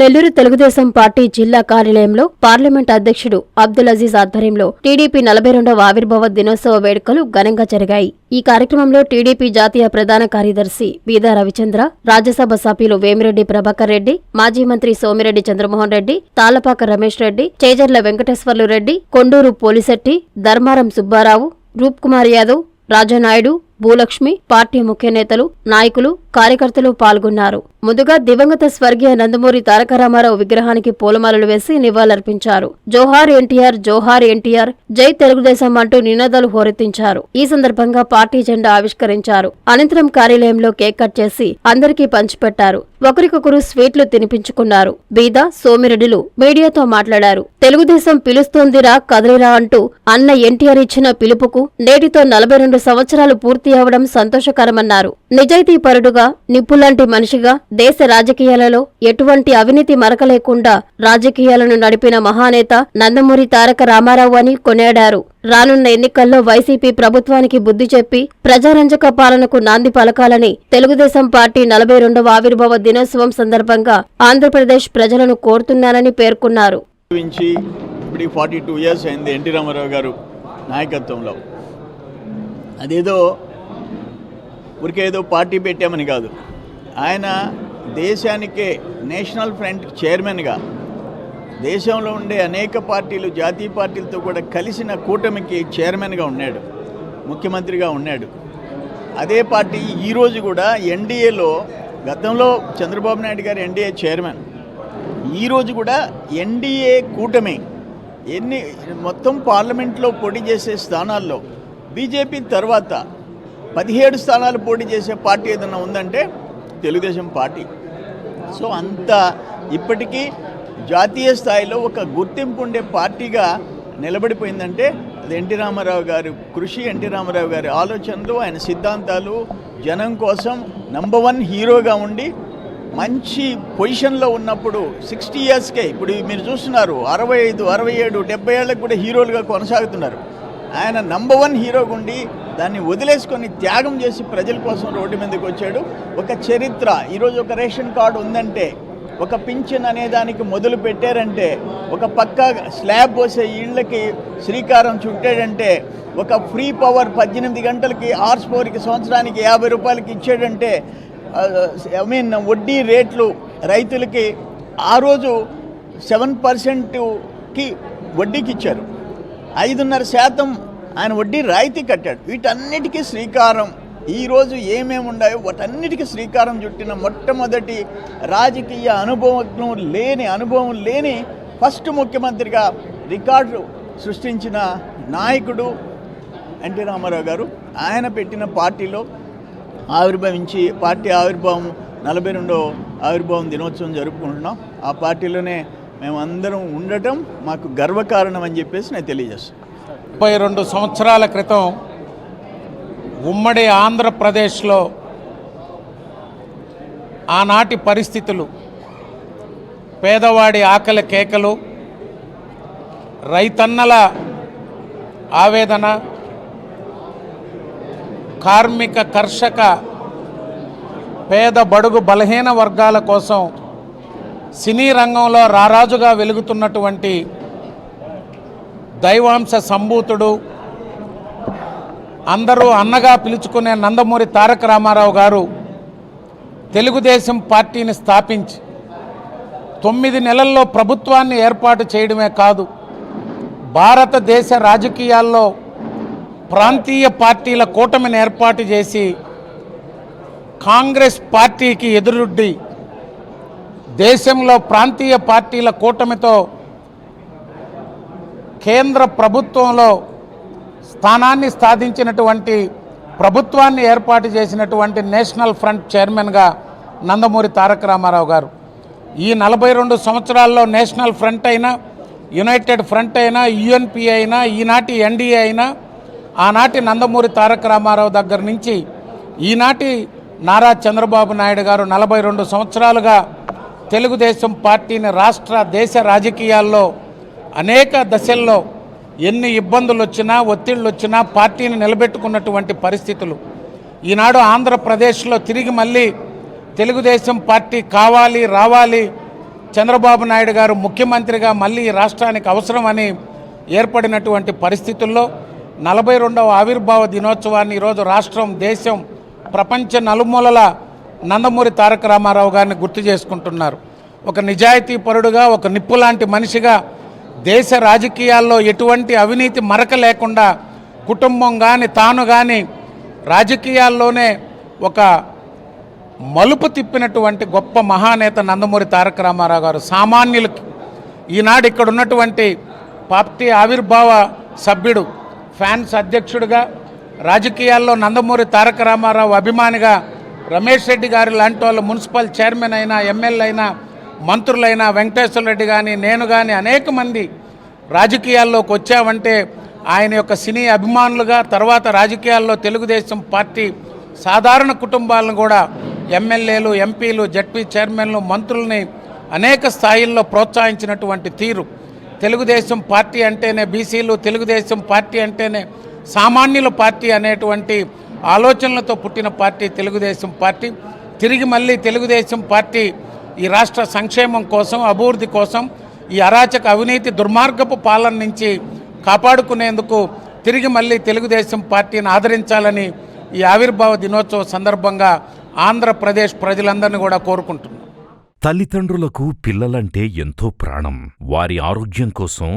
Nellore Telugu Desam party జిల్లా కార్యాలయంలో parliament అధ్యక్షుడు అబ్దుల్ అజీజ్ ఆధ్వర్యంలో టీడీపీ 42వ ఆవిర్భావ దినోత్సవ వేడుకలు ఘనంగా జరిగాయి. ఈ కార్యక్రమంలో టీడీపీ జాతీయ ప్రధాన కార్యదర్శి బీదా రవిచంద్ర, రాజ్యసభ సభ్యులు వేమిరెడ్డి ప్రభాకర్ రెడ్డి, మాజీ మంత్రి సోమిరెడ్డి చంద్రమోహన్ రెడ్డి, తాళ్లపాక రమేష్ రెడ్డి, చేజర్ల వెంకటేశ్వర్లు రెడ్డి, కొండూరు పోలిశెట్టి, ధర్మారం సుబ్బారావు, రూప్ కుమార్ యాదవ్, రాజానాయుడు, భూలక్ష్మి, పార్టీ ముఖ్య నేతలు, నాయకులు, కార్యకర్తలు పాల్గొన్నారు. ముందుగా దివంగత స్వర్గీయ నందమూరి తారక రామారావు విగ్రహానికి పూలమాలలు వేసి నివాళులర్పించారు. జోహార్ ఎన్టీఆర్, జోహార్ ఎన్టీఆర్, జై తెలుగుదేశం అంటూ నినాదాలు హోరెత్తించారు. ఈ సందర్భంగా పార్టీ జెండా ఆవిష్కరించారు. అనంతరం కార్యాలయంలో కేక్ కట్ చేసి అందరికీ పంచిపెట్టారు. ఒకరికొకరు స్వీట్లు తినిపించుకున్నారు. బీదా, సోమిరెడ్డిలు మీడియాతో మాట్లాడారు. తెలుగుదేశం పిలుస్తోందిరా కదలిరా అంటూ అన్న ఎన్టీఆర్ ఇచ్చిన పిలుపుకు నేటితో 42 సంవత్సరాలు పూర్తి అవడం సంతోషకరమన్నారు. నిజాయితీపరుడుగా, నిప్పులాంటి మనిషిగా దేశ రాజకీయాలలో ఎటువంటి అవినీతి మరక లేకుండా రాజకీయాలను నడిపిన మహానేత నందమూరి తారక రామారావు అని కొనియాడారు. రానున్న ఎన్నికల్లో వైసీపీ ప్రభుత్వానికి బుద్ధి చెప్పి ప్రజారంజక పాలనకు నాంది పలకాలని తెలుగుదేశం పార్టీ 42వ ఆవిర్భావ దినోత్సవం సందర్భంగా ఆంధ్రప్రదేశ్ ప్రజలను కోరుతున్నానని పేర్కొన్నారు. 42 ఇయర్స్ అయింది ఎన్టీ రామారావు గారు నాయకత్వంలో. అదేదో ఊరికేదో పార్టీ పెట్టామని కాదు, ఆయన దేశానికే నేషనల్ ఫ్రంట్ చైర్మన్గా దేశంలో ఉండే అనేక పార్టీలు, జాతీయ పార్టీలతో కూడా కలిసిన కూటమికి చైర్మన్గా ఉన్నాడు, ముఖ్యమంత్రిగా ఉన్నాడు. అదే పార్టీ ఈరోజు కూడా ఎన్డీఏలో, గతంలో చంద్రబాబు నాయుడు గారు ఎన్డీఏ చైర్మన్, ఈరోజు కూడా ఎన్డీఏ కూటమి మొత్తం పార్లమెంట్లో పోటీ చేసే స్థానాల్లో బీజేపీ తర్వాత 17 స్థానాలు పోటీ చేసే పార్టీ ఏదైనా ఉందంటే తెలుగుదేశం పార్టీ. సో అంత ఇప్పటికీ జాతీయ స్థాయిలో ఒక గుర్తింపు ఉండే పార్టీగా నిలబడిపోయిందంటే అది ఎన్టీ రామారావు గారి కృషి, ఎన్టీ రామారావు గారి ఆలోచనలు, ఆయన సిద్ధాంతాలు, జనం కోసం నంబర్ 1 హీరోగా ఉండి మంచి పొజిషన్లో ఉన్నప్పుడు 60 ఇయర్స్కే ఇప్పుడు మీరు చూస్తున్నారు 65, 67, 70 ఏళ్ళకి కూడా హీరోలుగా కొనసాగుతున్నారు. ఆయన నంబర్ 1 హీరోగా ఉండి దాన్ని వదిలేసుకొని త్యాగం చేసి ప్రజల కోసం రోడ్డు మీదకి వచ్చాడు. ఒక చరిత్ర. ఈరోజు ఒక రేషన్ కార్డు ఉందంటే, ఒక పింఛన్ అనే దానికి మొదలు పెట్టారంటే, ఒక పక్క స్లాబ్ పోసే ఇళ్లకి శ్రీకారం చుట్టాడంటే, ఒక ఫ్రీ పవర్ 18 గంటలకి హార్స్ పవర్కి సంవత్సరానికి 50 రూపాయలకి ఇచ్చాడంటే, వడ్డీ రేట్లు రైతులకి ఆ రోజు 7%కి వడ్డీకి ఇచ్చారు, 5.5% ఆయన వడ్డీ రాయితీ కట్టాడు. వీటన్నిటికీ శ్రీకారం ఈరోజు ఏమేమి ఉన్నాయో వాటన్నిటికీ శ్రీకారం చుట్టిన మొట్టమొదటి రాజకీయ అనుభవం లేని ఫస్ట్ ముఖ్యమంత్రిగా రికార్డు సృష్టించిన నాయకుడు ఎన్టీ రామారావు గారు. ఆయన పెట్టిన పార్టీలో ఆవిర్భవించి పార్టీ ఆవిర్భావం 42వ ఆవిర్భావం దినోత్సవం జరుపుకుంటున్నాం. ఆ పార్టీలోనే మేమందరం ఉండటం మాకు గర్వకారణం అని చెప్పేసి నేను తెలియజేస్తాను. 32 సంవత్సరాల క్రితం ఉమ్మడి ఆంధ్రప్రదేశ్లో ఆనాటి పరిస్థితులు, పేదవాడి ఆకలి కేకలు, రైతన్నల ఆవేదన, కార్మిక, కర్షక, పేద, బడుగు, బలహీన వర్గాల కోసం సినీ రంగంలో రారాజుగా వెలుగుతున్నటువంటి దైవాంశ సంభూతుడు, అందరూ అన్నగా పిలుచుకునే నందమూరి తారక రామారావు గారు తెలుగుదేశం పార్టీని స్థాపించి 9 నెలల్లో ప్రభుత్వాన్ని ఏర్పాటు చేయడమే కాదు, భారతదేశ రాజకీయాల్లో ప్రాంతీయ పార్టీల కూటమిని ఏర్పాటు చేసి కాంగ్రెస్ పార్టీకి ఎదురొడ్డి దేశంలో ప్రాంతీయ పార్టీల కూటమితో కేంద్ర ప్రభుత్వంలో స్థానాన్ని సాధించినటువంటి ప్రభుత్వాన్ని ఏర్పాటు చేసినటువంటి నేషనల్ ఫ్రంట్ చైర్మన్గా నందమూరి తారక రామారావు గారు. ఈ 42 సంవత్సరాల్లో నేషనల్ ఫ్రంట్ అయినా, యునైటెడ్ ఫ్రంట్ అయినా, యుఎన్పి అయినా, ఈనాటి ఎన్డీఏ అయినా, ఆనాటి నందమూరి తారక రామారావు దగ్గర నుంచి ఈనాటి నారా చంద్రబాబు నాయుడు గారు 42 సంవత్సరాలుగా తెలుగుదేశం పార్టీని రాష్ట్ర, దేశ రాజకీయాల్లో అనేక దశల్లో ఎన్ని ఇబ్బందులు వచ్చినా, ఒత్తిళ్ళు వచ్చినా పార్టీని నిలబెట్టుకున్నటువంటి పరిస్థితులు. ఈనాడు ఆంధ్రప్రదేశ్లో తిరిగి మళ్ళీ తెలుగుదేశం పార్టీ కావాలి, రావాలి, చంద్రబాబు నాయుడు గారు ముఖ్యమంత్రిగా మళ్ళీ ఈ రాష్ట్రానికి అవసరమని ఏర్పడినటువంటి పరిస్థితుల్లో 42వ ఆవిర్భావ దినోత్సవాన్ని ఈరోజు రాష్ట్రం, దేశం, ప్రపంచ నలుమూలల నందమూరి తారక రామారావు గారిని గుర్తు చేసుకుంటున్నారు. ఒక నిజాయితీ పరుడుగా, ఒక నిప్పు లాంటి మనిషిగా, దేశ రాజకీయాల్లో ఎటువంటి అవినీతి మరక లేకుండా కుటుంబం కానీ తాను కానీ రాజకీయాల్లోనే ఒక మలుపు తిప్పినటువంటి గొప్ప మహానేత నందమూరి తారక రామారావు గారు. సామాన్యులకి ఈనాడు ఇక్కడ ఉన్నటువంటి పార్టీ ఆవిర్భావ సభ్యుడు, ఫ్యాన్స్ అధ్యక్షుడిగా, రాజకీయాల్లో నందమూరి తారక రామారావు అభిమానిగా రమేష్ రెడ్డి గారు లాంటి వాళ్ళు మున్సిపల్ చైర్మన్ అయినా, ఎమ్మెల్యే అయినా, మంత్రులైనా, వెంకటేశ్వర రెడ్డి కానీ, నేను కానీ అనేక మంది రాజకీయాల్లోకి వచ్చామంటే ఆయన యొక్క సినీ అభిమానులుగా, తర్వాత రాజకీయాల్లో తెలుగుదేశం పార్టీ సాధారణ కుటుంబాలను కూడా ఎమ్మెల్యేలు, ఎంపీలు, జడ్పీ చైర్మన్లు, మంత్రుల్ని అనేక స్థాయిల్లో ప్రోత్సహించినటువంటి తీరు, తెలుగుదేశం పార్టీ అంటేనే బీసీలు, తెలుగుదేశం పార్టీ అంటేనే సామాన్యుల పార్టీ అనేటువంటి ఆలోచనలతో పుట్టిన పార్టీ తెలుగుదేశం పార్టీ. తిరిగి మళ్ళీ తెలుగుదేశం పార్టీ ఈ రాష్ట్ర సంక్షేమం కోసం, అభివృద్ధి కోసం, ఈ అరాచక అవినీతి దుర్మార్గపు పాలన నుంచి కాపాడుకునేందుకు తిరిగి మళ్ళీ తెలుగుదేశం పార్టీని ఆదరించాలని ఈ ఆవిర్భావ దినోత్సవ సందర్భంగా ఆంధ్రప్రదేశ్ ప్రజలందరినీ కూడా కోరుకుంటున్నాను. తల్లిదండ్రులకు పిల్లలంటే ఎంతో ప్రాణం. వారి ఆరోగ్యం కోసం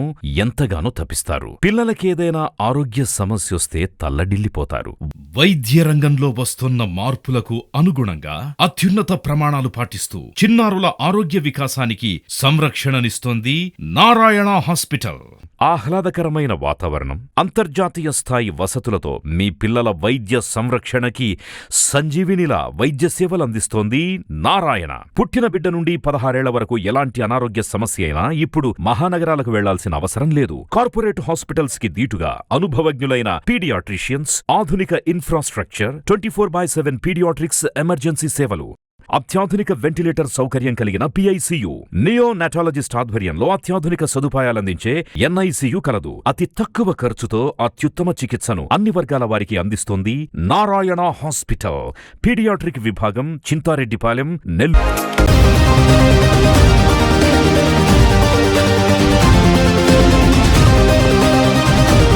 ఎంతగానో తపిస్తారు. పిల్లలకేదైనా ఆరోగ్య సమస్యొస్తే తల్లడిల్లిపోతారు. వైద్య రంగంలో వస్తున్న మార్పులకు అనుగుణంగా అత్యున్నత ప్రమాణాలు పాటిస్తూ చిన్నారుల ఆరోగ్య వికాసానికి సంరక్షణనిస్తోంది నారాయణ హాస్పిటల్. ఆహ్లాదకరమైన వాతావరణం, అంతర్జాతీయ స్థాయి వసతులతో మీ పిల్లల వైద్య సంరక్షణకి సంజీవినిలా వైద్య సేవలందిస్తోంది నారాయణ. పుట్టిన బిడ్డ నుండి 16 ఏళ్ల వరకు ఎలాంటి అనారోగ్య సమస్య అయినా ఇప్పుడు మహానగరాలకు వెళ్లాల్సిన అవసరం లేదు. కార్పొరేట్ హాస్పిటల్స్ కి దీటుగా అనుభవజ్ఞులైన పీడియాట్రిషియన్స్, ఆధునిక ఇన్ఫ్రాస్ట్రక్చర్, 24/7 పీడియాట్రిక్స్ ఎమర్జెన్సీ సేవలు, అత్యాధునిక వెంటిలేటర్ సౌకర్యం కలిగిన PICU, నియోనాటాలజిస్ట్ ఆధ్వర్యంలో అత్యాధునిక సదుపాయాలందించే NICU కలదు. అతి తక్కువ ఖర్చుతో అత్యుత్తమ చికిత్సను అన్ని వర్గాల వారికి అందిస్తోంది నారాయణ హాస్పిటల్. పీడియాట్రిక్ విభాగం, చింతారెడ్డిపాలెం, నెల్లూరు.